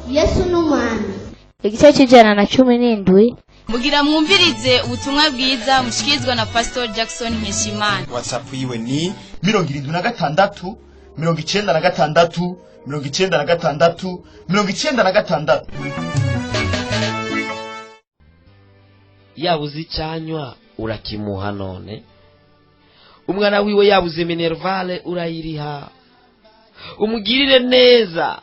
Yesu n'umwami. Igice cy'ijana na 17 mugira mwumvirize ubutumwa bwiza mushikirizwa na Pastor Jackson Nkeshimana. WhatsApp yiwe ni 76 96 96 96. Yabuze icyanywa urakimuha none, umwana wiwe yabuze minervale urayiriha, umugirire neza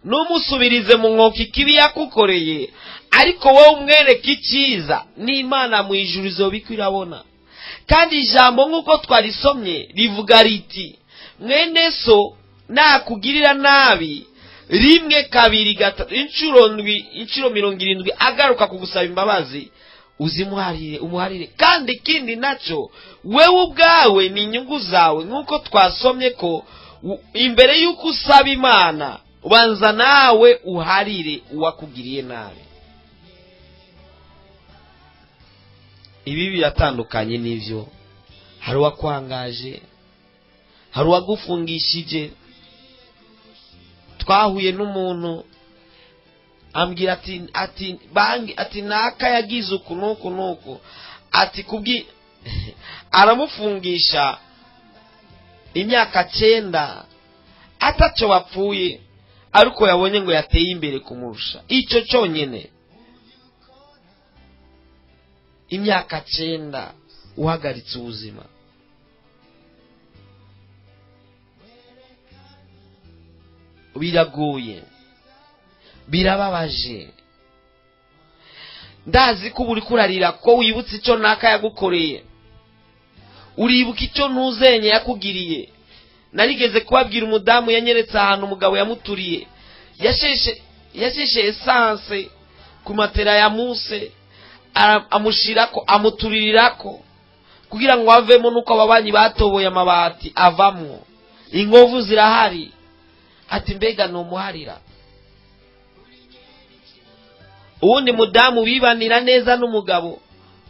numusubirize mu nkoko ikibi yakukoreye, ariko wowe umwereka icyiza n'Imana mu ijuru izobikwirabona. Kandi ijambo nk'uko twarisomye rivuga riti, mwene so nakugirira nabi rimwe kabiri gatatu inshuro 70 agaruka kugusaba imbabazi, uzimuharire umuharire. Kandi kindi naco wewe ubwawe ni inyungu zawe, nk'uko twasomye ko imbere y'uko usaba Imana ubanza nawe uharire uwakugiriye nabi. Ibi biratandukanye n'ivyo. Hari uwakwangaje, hari uwagufungishije. Twahuye n'umuntu ambwira ati naka yagize uku nuku ati kubwi aramufungisha imyaka 9 ataco bapfuye, ariko yabonye ngo yateye imbere kumurusha. Ico cyonyene, imyaka 9 uhagaritse ubuzima. Biragoye, birababaje. Ndazi ko uri kurarira ko wibutse icyo naka yagukoreye, uribuka icyo ntuzenye yakugiriye. Narigeze kubabwira umudamu yanyeretse ahantu umugabo yamuturiye, yasheshe essence ku matera ya muse, amushirako amuturirirako kugira ngo avemo, nuko ababanyi batoboye amabati avamwo, inkovu zirahari. Ati mbega no muharira. Uwundi mudamu bibanira neza n'umugabo,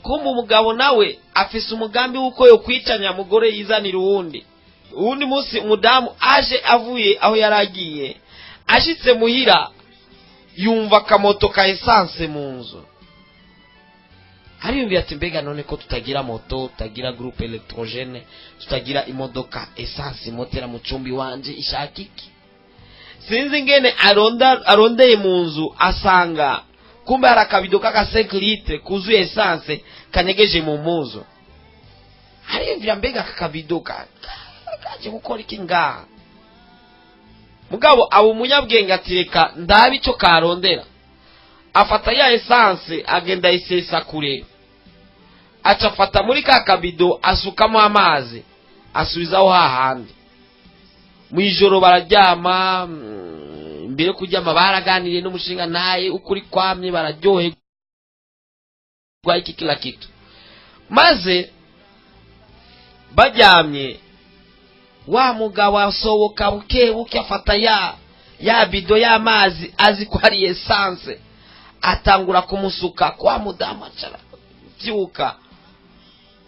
kumbe umugabo nawe afise umugambi wuko yo kwicanya mugore yizanira uwundi. Uwundi munsi umudamu aje avuye aho yaragiye, ashitse muhira yumva kamoto ka essence mu nzu. Hariyumvira ati mbega none ko tutagira moto, tutagira groupe electrogene, tutagira imodoka essence motera mu cumbi wanje ishakiki. Sinzi ngene arondeye mu nzu asanga kumbe harakabido kaka 5 litre kuzuye essence kanyegeje mu muzo. Hariyumvira mbega kakabido kaje gukora iki ngaha. Mugabo abo umunyabwenge atireka ndabi cyo karondera, afata ya essence agenda isesa kure, acafata muri kakabido asukamo amazi asubizaho hahandi. Mwijoro bararyama, mbere kuryama baraganiriye n'umushinga naye ukuri kwamye, bararyoherwa iki kila kitu. Maze baryamye, wa mugabo asohoka buke afata ya bido y'amazi azi ko ari essence, atangura kumusuka kwa mudamu. Acara byuka,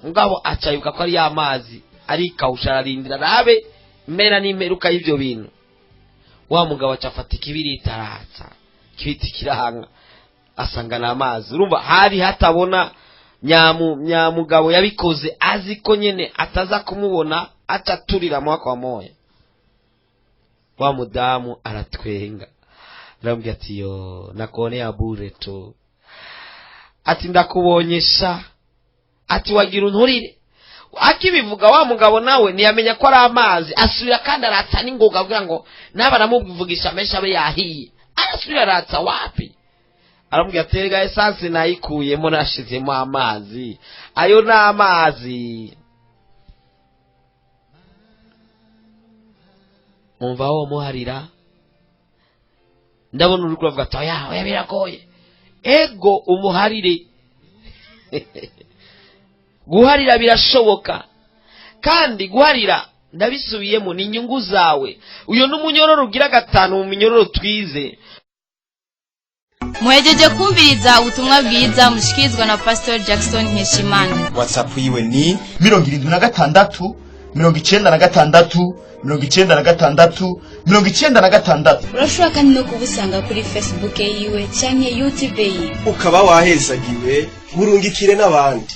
mugabo acayuka ko ari y'amazi, ari kawushara rindira rabe mera n'imeruka y'ivyo bintu. Wa mugabo acafata ikibiriti aratsa, kibiti kirahanga, asanga n'amazi. Urumva hari hatabona nyamugabo yabikoze, azi ko nyene ataza kumubona, ataturira mwaka wa moya. Wa mudamu aratwenga, arambwira ati yo nakone ya bure to, ati ndakubonyesha, ati wagira unturire. Akibivuga wa mugabo nawe ntiyamenya ko ari amazi, asubira kandi aratsa n'ingoga avuga ngo naba namuvugisha mesha abe yahiye. Arasubira aratsa wapi? Arambwira ati rega essence nayikuyemo nashizemo amazi, ayo na amazi. Umva wo muharira, ndabona uri kuvuga ati oya biragoye. Ego umuharire. Guharira birashoboka, kandi guharira ndabisubiyemo ni inyungu zawe. Uyo n'umunyororo ugira 5 mu minyororo twize. Muhejeje kumviriza ubutumwa bwiza mushikirizwa na Pastor Jackson Nkeshimana. WhatsApp yiwe ni 76 96 96 96. urashobora kandi no kubusanga kuri Facebook yiwe canke YouTube yiwe ukaba wahezagiwe burungikire n'abandi.